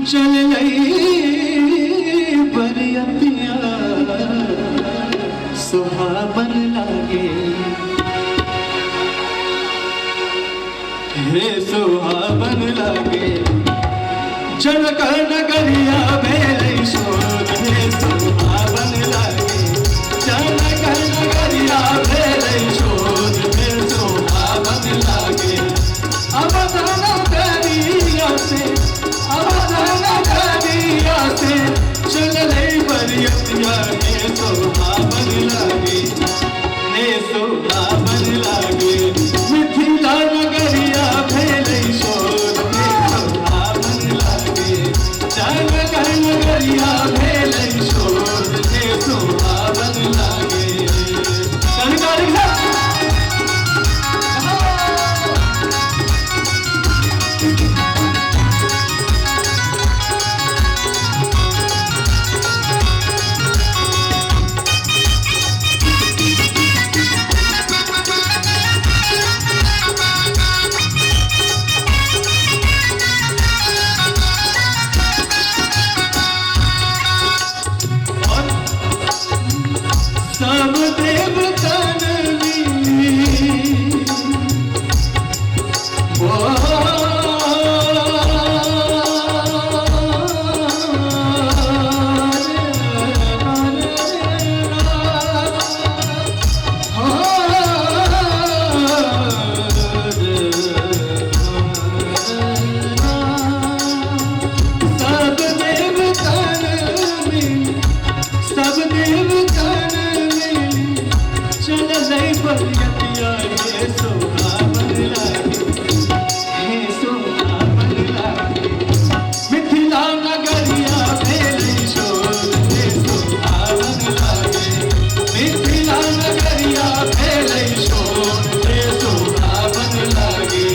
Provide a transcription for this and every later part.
चल बरियतिया सुहावन लागे हे सुहावन लागे जनक नगरिया भेलै शोध हे सुहावन लागे जनक नगरिया भेलै शोध हे सुहावन लागे अवधान करिया से चल बरियतिया हे सुहावन लागे हे सुहावन लागे मिथिला नगरिया भेलै शोध हे सुहावन लागे जनक नगरिया भेलै शोध हे सुहावन लागे सब देवतन बरियतिया हे सुहावन लागे हे सुहावन लागे मिथिला नगरिया भेलै शोध हे सुहावन लागे मिथिला नगरिया भेलै शोध हे सुहावन लागे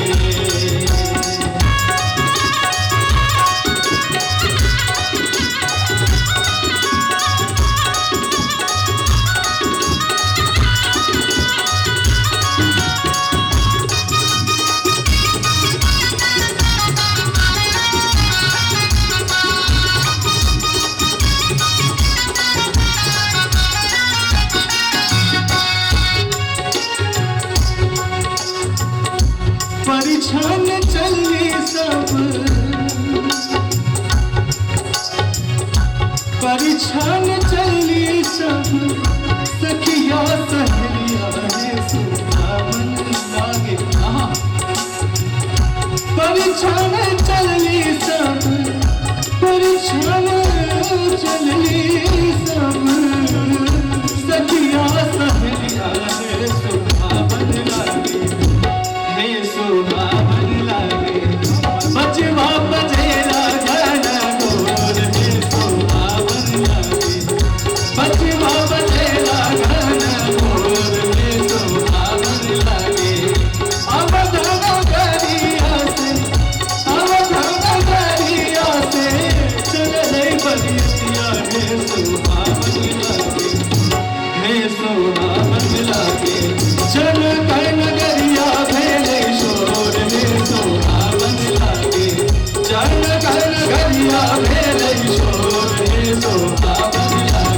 परिछन चली सब परिछन चली सब सखिया सहेलिया हे सुहावन लागे परिछन चली सब परिछन चली सब सखिया सहेलिया हे सुहावन लागे हे सुहावन लागे बचवा बजेला घन घोर हे सुहावन लागे बचवा बजेला घन घोर हे सुहावन लागे अवधान करिया से चल बरियतिया हे सुहावन लागे हे सुहावन लागे जनक नगरिया भेलै शोध हे सुहावन लागे जनक नगरिया भेलै शोध हे सुहावन लागे